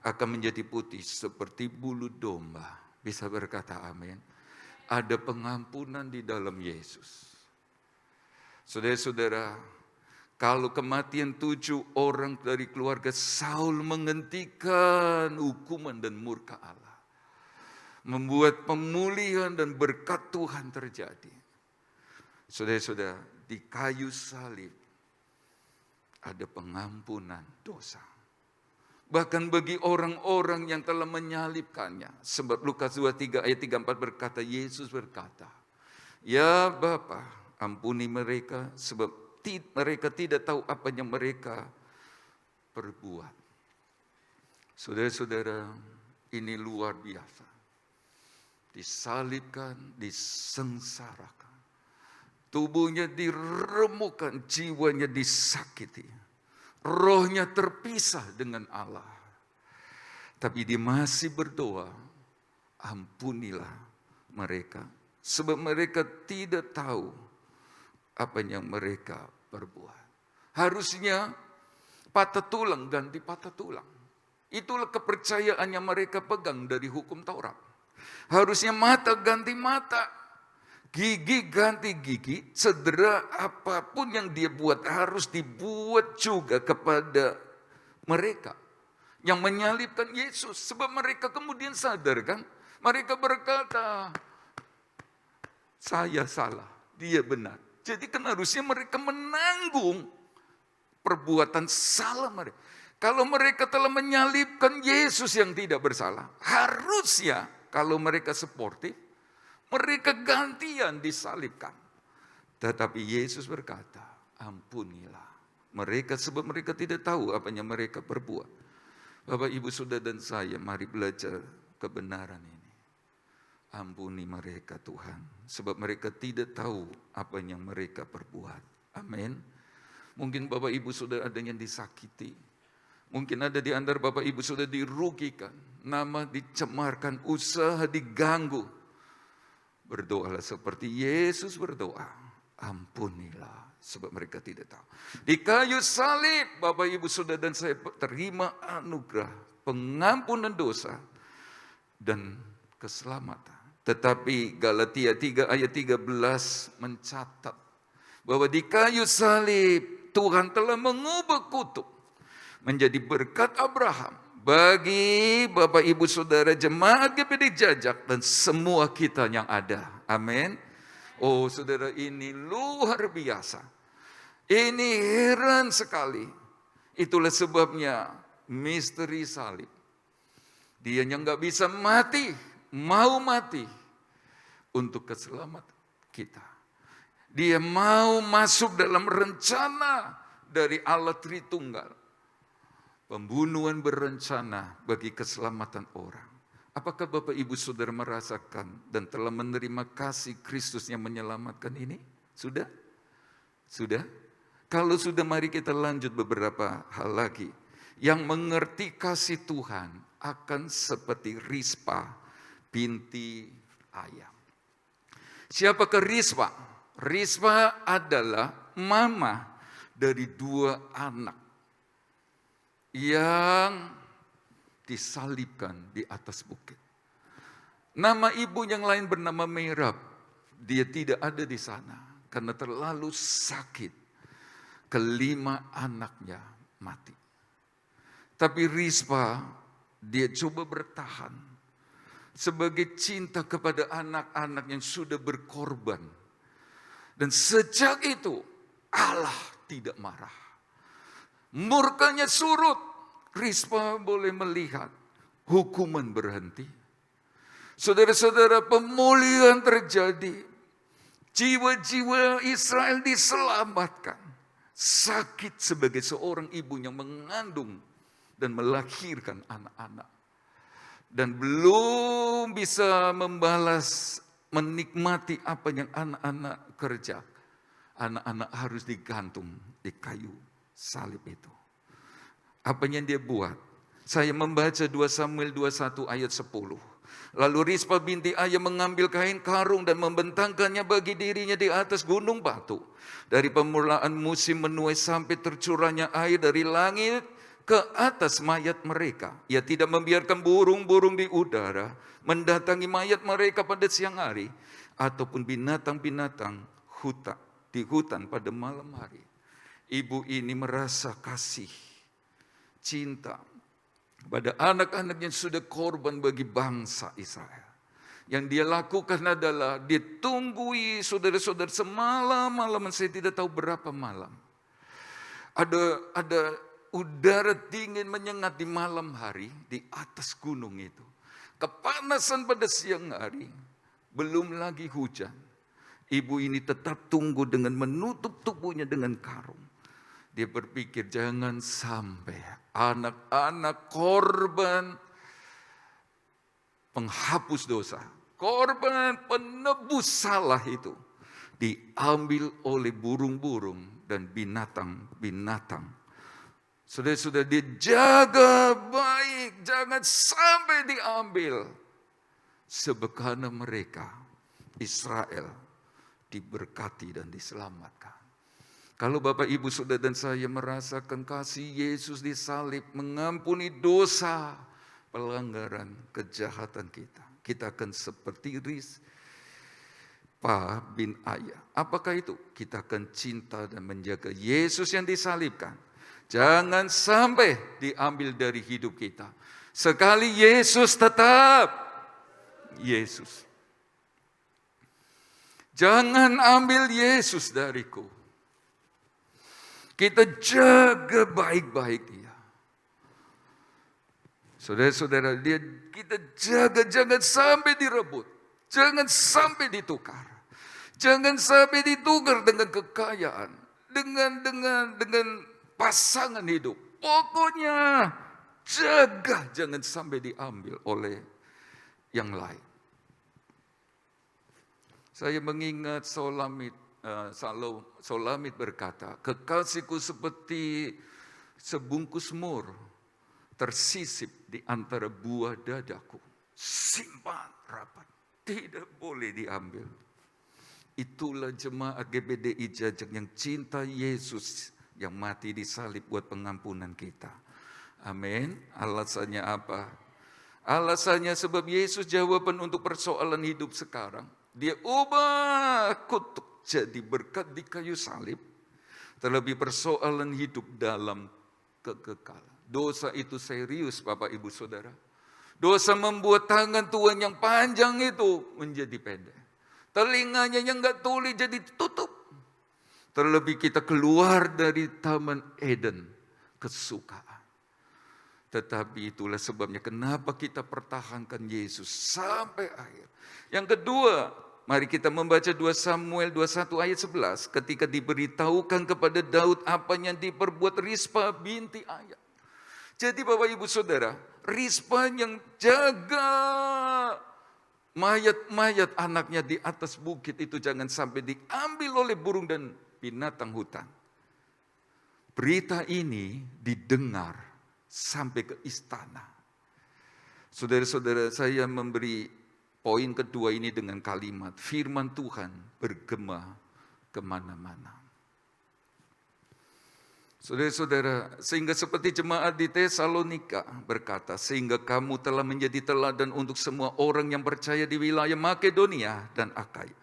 akan menjadi putih seperti bulu domba. Bisa berkata amin. Ada pengampunan di dalam Yesus. Saudara-saudara, kalau kematian 7 orang dari keluarga Saul menghentikan hukuman dan murka Allah, membuat pemulihan dan berkat Tuhan terjadi. Saudara-saudara, di kayu salib ada pengampunan dosa. Bahkan bagi orang-orang yang telah menyalibkannya. Sebab Lukas 23 ayat 34 berkata, Yesus berkata, "Ya Bapa, ampuni mereka sebab mereka tidak tahu apa yang mereka perbuat." Saudara-saudara, ini luar biasa. Disalibkan, disengsarakan. Tubuhnya diremukkan, jiwanya disakiti. Rohnya terpisah dengan Allah. Tapi dia masih berdoa, ampunilah mereka. Sebab mereka tidak tahu apa yang mereka perbuat. Harusnya patah tulang ganti patah tulang. Itulah kepercayaan yang mereka pegang dari hukum Taurat. Harusnya mata ganti mata. Gigi ganti gigi, cedera apapun yang dia buat harus dibuat juga kepada mereka yang menyalibkan Yesus. Sebab mereka kemudian sadar kan, mereka berkata, saya salah, dia benar. Jadi kan harusnya mereka menanggung perbuatan salah mereka. Kalau mereka telah menyalibkan Yesus yang tidak bersalah, harusnya kalau mereka sportif, mereka gantian disalibkan. Tetapi Yesus berkata, ampunilah mereka sebab mereka tidak tahu apa yang mereka perbuat. Bapak, Ibu, Saudara dan saya, mari belajar kebenaran ini. Ampuni mereka Tuhan, sebab mereka tidak tahu apa yang mereka perbuat. Amin. Mungkin Bapak, Ibu, Saudara ada yang disakiti. Mungkin ada di antara Bapak, Ibu, Saudara dirugikan. Nama dicemarkan, usaha diganggu. Berdoalah seperti Yesus berdoa. Ampunilah, sebab mereka tidak tahu. Di kayu salib, Bapak, Ibu, Saudara dan saya terima anugerah, pengampunan dosa, dan keselamatan. Tetapi Galatia 3 ayat 13 mencatat bahwa di kayu salib Tuhan telah mengubah kutuk menjadi berkat Abraham bagi Bapak, Ibu, Saudara, jemaat GPD Jajak dan semua kita yang ada. Amin. Oh saudara, ini luar biasa. Ini heran sekali. Itulah sebabnya misteri salib. Dia yang gak bisa mati, mau mati untuk keselamatan kita. Dia mau masuk dalam rencana dari Allah Tritunggal. Pembunuhan berencana bagi keselamatan orang. Apakah Bapak, Ibu, Saudara merasakan dan telah menerima kasih Kristus yang menyelamatkan ini? Sudah? Sudah? Kalau sudah, mari kita lanjut beberapa hal lagi. Yang mengerti kasih Tuhan akan seperti Rispa binti Ayam. Siapakah Rispa? Rispa adalah mama dari 2 anak yang disalibkan di atas bukit. Nama ibu yang lain bernama Merab. Dia tidak ada di sana karena terlalu sakit. Kelima anaknya mati. Tapi Rispa, dia coba bertahan sebagai cinta kepada anak-anak yang sudah berkorban. Dan sejak itu Allah tidak marah. Murkanya surut, Rispa boleh melihat hukuman berhenti. Saudara-saudara, pemulihan terjadi. Jiwa-jiwa Israel diselamatkan. Sakit sebagai seorang ibu yang mengandung dan melahirkan anak-anak. Dan belum bisa membalas, menikmati apa yang anak-anak kerja. Anak-anak harus digantung di kayu salib itu. Apa yang dia buat? Saya membaca 2 Samuel 21 ayat 10. Lalu Rispa binti Aya mengambil kain karung dan membentangkannya bagi dirinya di atas gunung batu. Dari permulaan musim menuai sampai tercurahnya air dari langit ke atas mayat mereka. Ia tidak membiarkan burung-burung di udara mendatangi mayat mereka pada siang hari, ataupun binatang-binatang di hutan pada malam hari. Ibu ini merasa kasih, cinta pada anak-anak yang sudah korban bagi bangsa Israel. Yang dia lakukan adalah dia tunggui saudara-saudara semalam-malam, saya tidak tahu berapa malam. Ada udara dingin menyengat di malam hari di atas gunung itu. Kepanasan pada siang hari, belum lagi hujan. Ibu ini tetap tunggu dengan menutup tubuhnya dengan karung. Dia berpikir jangan sampai anak-anak korban penghapus dosa, korban penebus salah itu diambil oleh burung-burung dan binatang-binatang. Sudah dijaga baik, jangan sampai diambil. Sebab karena mereka, Israel, diberkati dan diselamatkan. Kalau Bapak Ibu Saudara dan saya merasakan kasih Yesus disalib mengampuni dosa, pelanggaran, kejahatan kita akan seperti Rispa bin Aya. Apakah itu? Kita akan cinta dan menjaga Yesus yang disalibkan. Jangan sampai diambil dari hidup kita. Sekali Yesus tetap Yesus. Jangan ambil Yesus dariku. Kita jaga baik-baik dia. Saudara-saudara, kita jaga jangan sampai direbut. Jangan sampai ditukar. Jangan sampai ditukar dengan kekayaan, dengan pasangan hidup. Pokoknya jaga jangan sampai diambil oleh yang lain. Saya mengingat Solamit berkata, kekasihku seperti sebungkus mur tersisip di antara buah dadaku. Simpan rapat, tidak boleh diambil. Itulah jemaat GBDI Jajak yang cinta Yesus yang mati disalib buat pengampunan kita. Amin. Alasannya apa? Alasannya sebab Yesus jawaban untuk persoalan hidup sekarang. Dia ubah kutuk jadi berkat di kayu salib. Terlebih persoalan hidup dalam kekekalan. Dosa itu serius Bapak Ibu Saudara. Dosa membuat tangan Tuhan yang panjang itu menjadi pendek. Telinganya yang gak tuli jadi tutup. Terlebih kita keluar dari Taman Eden, kesukaan. Tetapi itulah sebabnya kenapa kita pertahankan Yesus sampai akhir. Yang kedua, mari kita membaca 2 Samuel 21 ayat 11. Ketika diberitahukan kepada Daud apa yang diperbuat Rispa binti Aya. Jadi Bapak Ibu Saudara, Rispa yang jaga mayat-mayat anaknya di atas bukit itu jangan sampai diambil oleh burung dan binatang hutan. Berita ini didengar sampai ke istana. Saudara-saudara, saya memberi poin kedua ini dengan kalimat firman Tuhan bergema kemana-mana. Saudara-saudara, sehingga seperti jemaat di Tesalonika berkata, sehingga kamu telah menjadi teladan untuk semua orang yang percaya di wilayah Makedonia dan Akaya.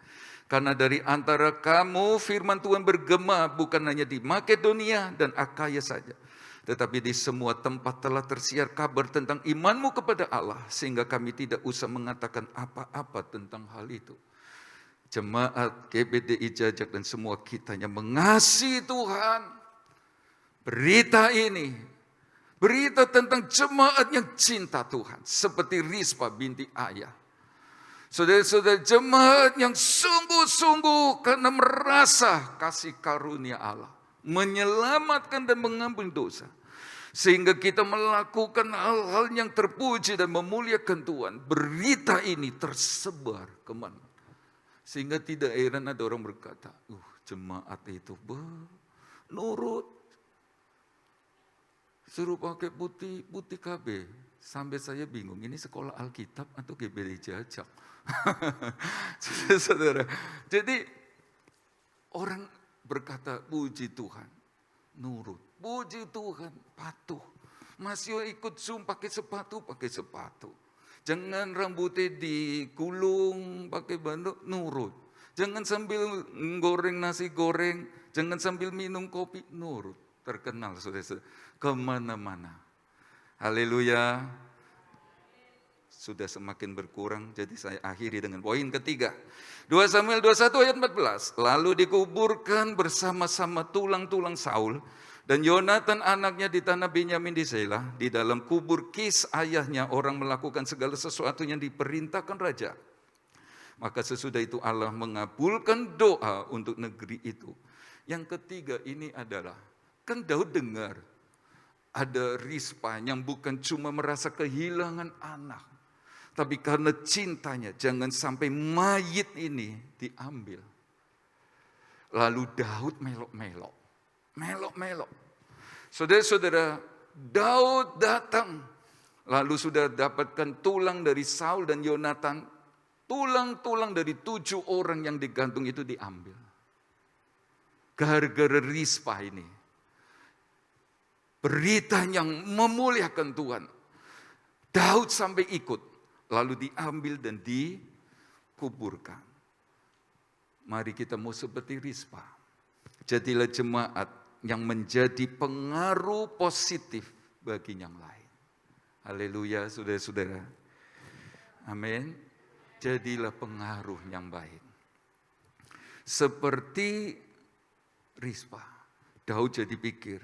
Karena dari antara kamu firman Tuhan bergema bukan hanya di Makedonia dan Akaya saja, tetapi di semua tempat telah tersiar kabar tentang imanmu kepada Allah, sehingga kami tidak usah mengatakan apa-apa tentang hal itu. Jemaat GBDI Jajak dan semua kita yang mengasihi Tuhan, berita ini, berita tentang jemaat yang cinta Tuhan, seperti Rispa binti Aya. Saudara-saudara, jemaat yang sungguh-sungguh karena merasa kasih karunia Allah, menyelamatkan dan mengampuni dosa. Sehingga kita melakukan hal-hal yang terpuji dan memuliakan Tuhan. Berita ini tersebar kemana. Sehingga tidak heran ada orang berkata, jemaat itu nurut. Suruh pakai putih KB. Sampai saya bingung, ini sekolah Alkitab atau GBD Jajak? Saudara, jadi orang berkata, puji Tuhan, nurut. Puji Tuhan, patuh. Masih ikut Zoom pakai sepatu. Jangan rambutnya digulung, pakai banduk, nurut. Jangan sambil goreng nasi goreng, jangan sambil minum kopi, nurut. Terkenal saudara-saudara, kemana-mana. Haleluya. Sudah semakin berkurang, jadi saya akhiri dengan poin ketiga. 2 Samuel 21 ayat 14. Lalu dikuburkan bersama-sama tulang-tulang Saul dan Yonatan anaknya di tanah Benyamin di Sela. Di dalam kubur Kis ayahnya orang melakukan segala sesuatu yang diperintahkan raja. Maka sesudah itu Allah mengabulkan doa untuk negeri itu. Yang ketiga ini adalah, kan Daud dengar ada Rispa yang bukan cuma merasa kehilangan anak, tapi karena cintanya jangan sampai mayit ini diambil. Lalu Daud melok-melok. Saudara-saudara, Daud datang. Lalu sudah dapatkan tulang dari Saul dan Yonatan. Tulang-tulang dari 7 orang yang digantung itu diambil. Gara-gara Rispa ini. Berita yang memuliakan Tuhan. Daud sampai ikut. Lalu diambil dan dikuburkan. Mari kita mau seperti Rispa. Jadilah jemaat yang menjadi pengaruh positif bagi yang lain. Haleluya, saudara-saudara. Amin. Jadilah pengaruh yang baik. Seperti Rispa, Daud jadi pikir,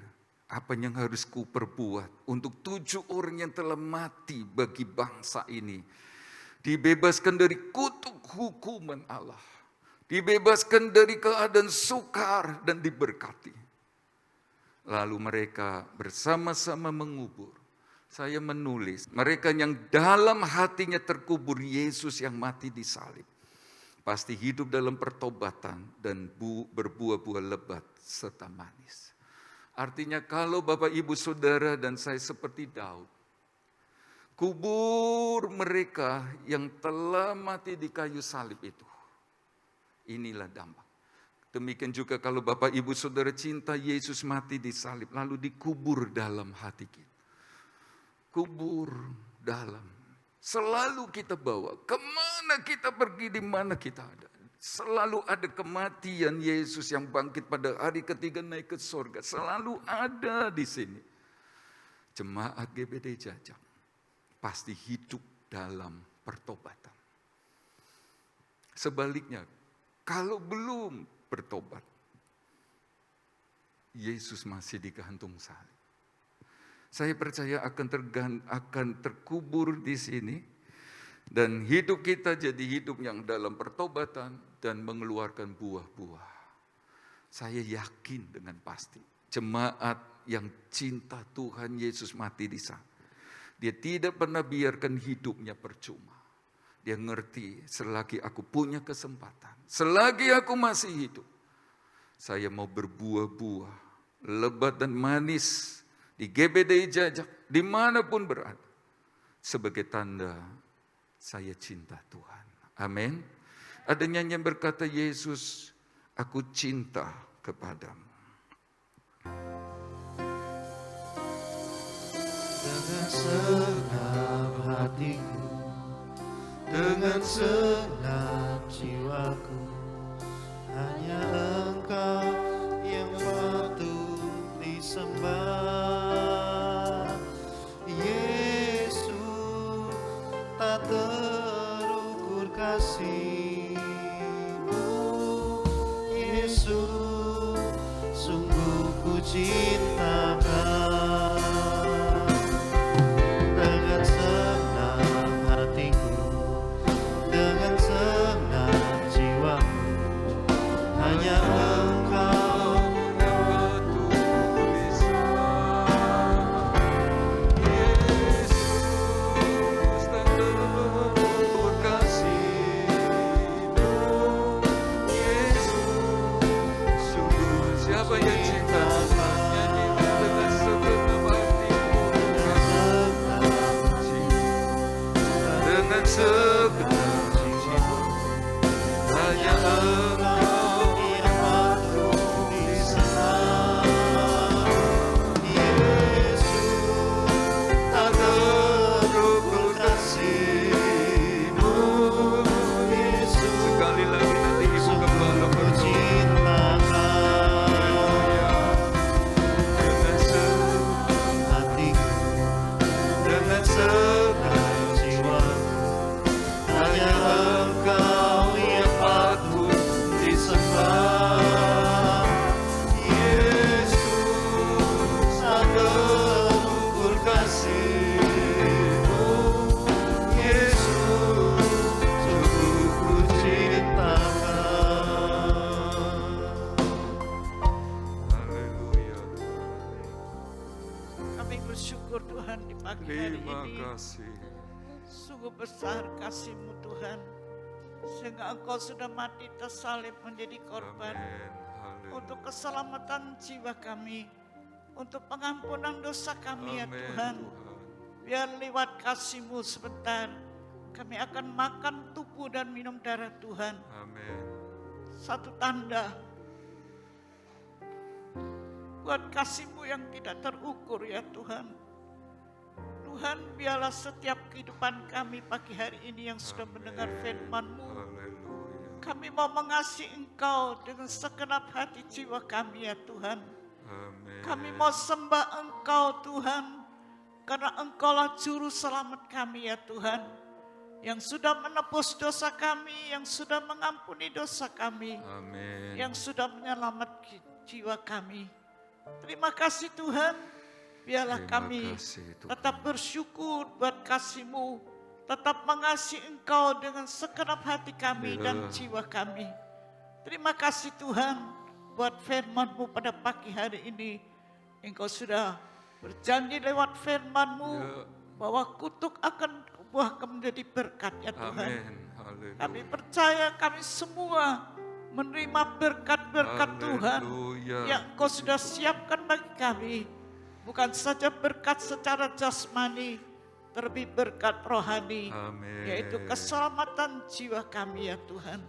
apa yang harus ku perbuat untuk 7 orang yang telah mati bagi bangsa ini. Dibebaskan dari kutuk hukuman Allah. Dibebaskan dari keadaan sukar dan diberkati. Lalu mereka bersama-sama mengubur. Saya menulis, mereka yang dalam hatinya terkubur Yesus yang mati di salib. Pasti hidup dalam pertobatan dan berbuah-buah lebat serta manis. Artinya kalau Bapak Ibu Saudara dan saya seperti Daud, kubur mereka yang telah mati di kayu salib itu. Inilah dampak. Demikian juga kalau Bapak Ibu Saudara cinta Yesus mati di salib, lalu dikubur dalam hati kita. Kubur dalam. Selalu kita bawa. Kemana kita pergi, di mana kita ada. Selalu ada kematian Yesus yang bangkit pada hari ketiga naik ke surga. Selalu ada di sini. Jemaat GBD Jajak pasti hidup dalam pertobatan. Sebaliknya, kalau belum bertobat, Yesus masih digantung salib. Saya percaya akan terkubur di sini. Dan hidup kita jadi hidup yang dalam pertobatan dan mengeluarkan buah-buah. Saya yakin dengan pasti. Jemaat yang cinta Tuhan Yesus mati di sana. Dia tidak pernah biarkan hidupnya percuma. Dia ngerti selagi aku punya kesempatan. Selagi aku masih hidup. Saya mau berbuah-buah. Lebat dan manis. Di GBD Jajak, dimanapun berada. Sebagai tanda saya cinta Tuhan. Amin. Ada nyanyian berkata, Yesus, aku cinta kepadamu. Dengan segenap hatiku, dengan segenap jiwaku, hanya Engkau yang patut disembah. Yesus, tak terukur kasih-Mu. Yesus, sungguh ku cinta Kau. Dengan segenap hatiku, dengan segenap jiwaku, hanya Engkau siapa yang cinta, nyanyikan dengan pagi hari Terima ini. kasih. Sungguh besar kasih-Mu Tuhan, sehingga Engkau sudah mati tersalib menjadi korban Amin. Haleluya. untuk keselamatan jiwa kami, untuk pengampunan dosa kami ya Amin, Tuhan. Biar lewat kasih-Mu sebentar, kami akan makan tubuh dan minum darah Tuhan. Amin. Satu tanda buat kasih-Mu yang tidak terukur ya Tuhan. Tuhan, biarlah setiap kehidupan kami pagi hari ini yang sudah mendengar firman-Mu, Haleluya. kami mau mengasihi Engkau dengan segenap hati jiwa kami ya Tuhan. Amin. Kami mau sembah Engkau Tuhan, karena Engkaulah juru selamat kami ya Tuhan, yang sudah menebus dosa kami, yang sudah mengampuni dosa kami, Amin. yang sudah menyelamatkan jiwa kami. Terima kasih Tuhan, biarlah Terima kami kasih, Tuhan. tetap bersyukur buat kasih-Mu, tetap mengasihi Engkau dengan segenap hati kami Ya. dan jiwa kami. Terima kasih Tuhan buat firman-Mu pada pagi hari ini. Engkau sudah berjanji lewat firman-Mu Ya. bahwa kutuk akan kubuahkan menjadi berkat ya Tuhan. Amin. Haleluya. Kami percaya kami semua menerima berkat-berkat Tuhan Haleluya. yang Engkau sudah siapkan bagi kami. Bukan saja berkat secara jasmani, terlebih berkat rohani, Amin. yaitu keselamatan jiwa kami ya Tuhan.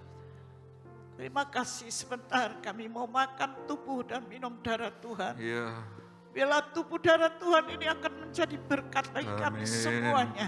Terima kasih, sebentar kami mau makan tubuh dan minum darah Tuhan. Ya. Biarlah tubuh darah Tuhan ini akan menjadi berkat bagi kami Amin. semuanya.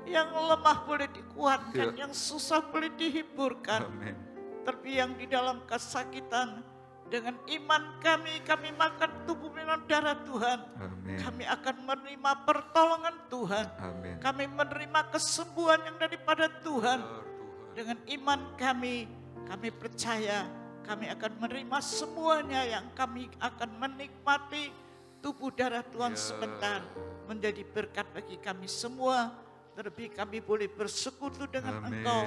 Yang lemah boleh dikuatkan, Ya. yang susah boleh dihiburkan. Amin. Terlebih yang di dalam kesakitan, dengan iman kami makan tubuh minum darah Tuhan. Amin. Kami akan menerima pertolongan Tuhan. Amin. Kami menerima kesembuhan yang daripada Tuhan. Benar, Tuhan. Dengan iman kami percaya kami akan menerima semuanya, yang kami akan menikmati tubuh darah Tuhan Ya. sebentar menjadi berkat bagi kami semua. Terlebih kami boleh bersekutu dengan Amin. Engkau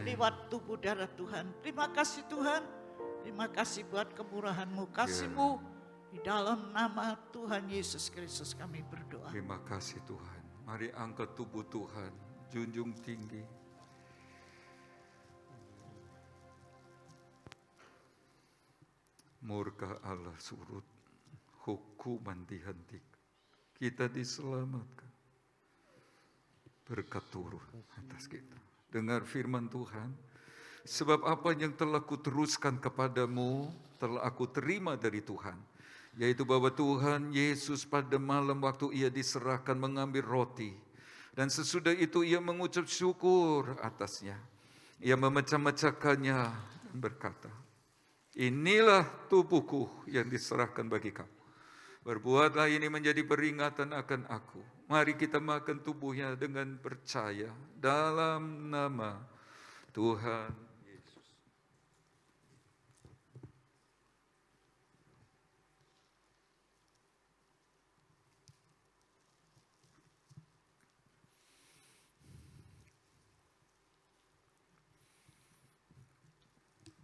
lewat tubuh darah Tuhan. Terima kasih Tuhan. Terima kasih buat kemurahan-Mu, kasih-Mu. Di dalam nama Tuhan Yesus Kristus kami berdoa. Terima kasih Tuhan. Mari angkat tubuh Tuhan, junjung tinggi. Murka Allah surut, hukuman dihentikan. Kita diselamatkan. Berkat turun atas kita. Dengar firman Tuhan. Sebab apa yang telah kuteruskan kepadamu, telah aku terima dari Tuhan. Yaitu bahwa Tuhan Yesus pada malam waktu ia diserahkan mengambil roti. Dan sesudah itu ia mengucap syukur atasnya. Ia memecah-mecahkannya dan berkata, inilah tubuhku yang diserahkan bagi kamu. Berbuatlah ini menjadi peringatan akan aku. Mari kita makan tubuhnya dengan percaya dalam nama Tuhan Yesus.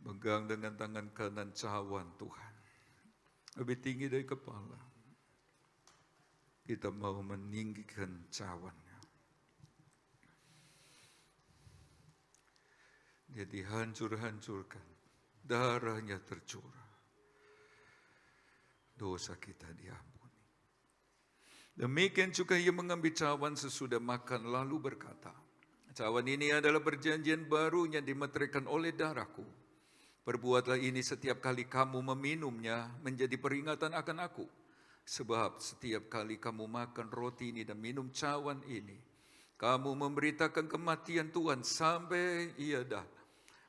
Pegang dengan tangan kanan cawan Tuhan. Lebih tinggi dari kepala. Kita mau meninggikan cawannya. Dia dihancur-hancurkan. Darahnya tercurah. Dosa kita diampuni. Demikian juga ia mengambil cawan sesudah makan lalu berkata, cawan ini adalah perjanjian baru yang dimeteraikan oleh darahku. Perbuatlah ini setiap kali kamu meminumnya menjadi peringatan akan aku. Sebab setiap kali kamu makan roti ini dan minum cawan ini, kamu memberitakan kematian Tuhan sampai ia datang.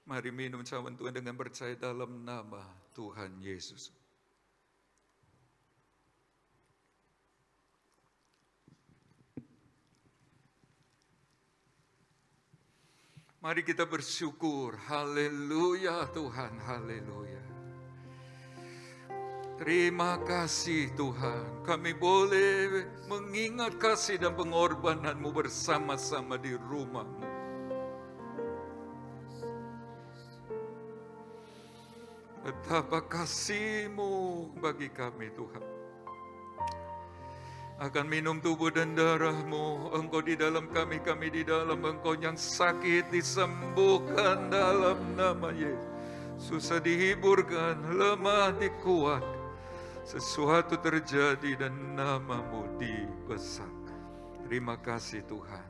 Mari minum cawan Tuhan dengan percaya dalam nama Tuhan Yesus. Mari kita bersyukur. Haleluya Tuhan, haleluya. Terima kasih Tuhan. Kami boleh mengingat kasih dan pengorbanan-Mu bersama-sama di rumah-Mu. Betapa kasih-Mu bagi kami Tuhan. akan minum tubuh dan darah-Mu. Engkau di dalam kami, kami di dalam Engkau. Yang sakit disembuhkan dalam nama Yesus. Susah dihiburkan, lemah dikuat. Sesuatu terjadi dan nama-Mu dibesarkan. Terima kasih Tuhan.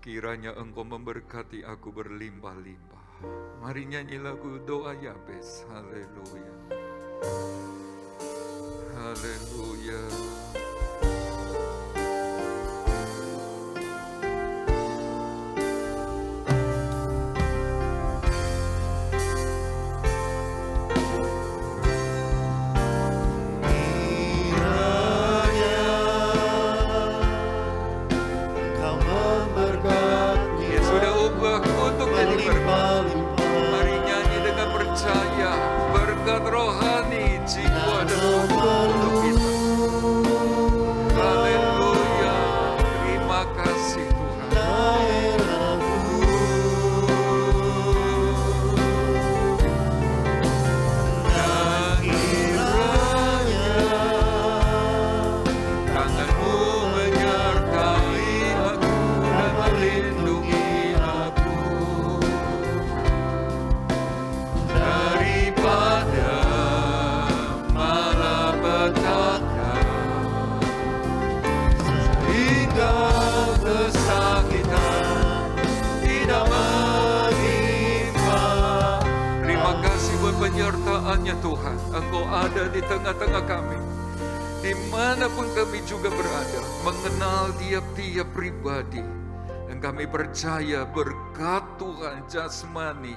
Kiranya Engkau memberkati aku berlimpah-limpah. Mari nyanyi lagu doa Yabes. Haleluya. Haleluya. Dia sudah ubah untuk jadi berkat. Mari nyanyi dengan percaya, berkat rohani, jiwa dan tubuh untuk kita. Haleluya, terima kasih Tuhan. Dan kiranya tangan-Mu menyertai aku dan melindungi aku daripada malapetaka, sehingga kesakitan tidak menimpa. Terima kasih buat penyertaan-Nya Tuhan. Engkau ada di tengah-tengah kami. Dimanapun kami juga berada, mengenal tiap-tiap pribadi. Dan kami percaya berkat Tuhan jasmani,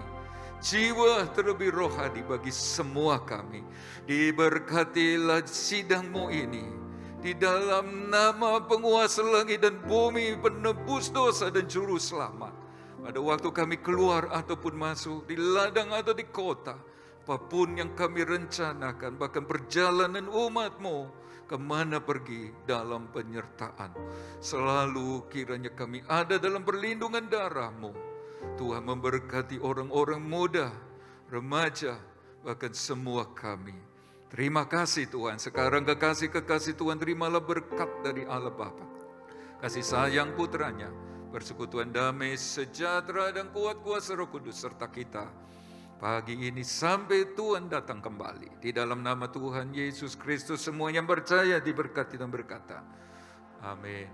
jiwa terlebih rohani bagi semua kami. Diberkatilah sidang-Mu ini. Di dalam nama penguasa langit dan bumi, penebus dosa dan juru selamat. Pada waktu kami keluar ataupun masuk, di ladang atau di kota, apapun yang kami rencanakan, bahkan perjalanan umat-Mu, kemana pergi dalam penyertaan. Selalu kiranya kami ada dalam perlindungan darah-Mu. Tuhan memberkati orang-orang muda, remaja, bahkan semua kami. Terima kasih Tuhan. Sekarang kekasih-kekasih Tuhan, terimalah berkat dari Allah Bapa, kasih sayang putranya, persekutuan damai, sejahtera dan kuat kuasa Roh Kudus serta kita pagi ini sampai Tuhan datang kembali. Di dalam nama Tuhan Yesus Kristus, semua yang percaya diberkati dan berkata, amin.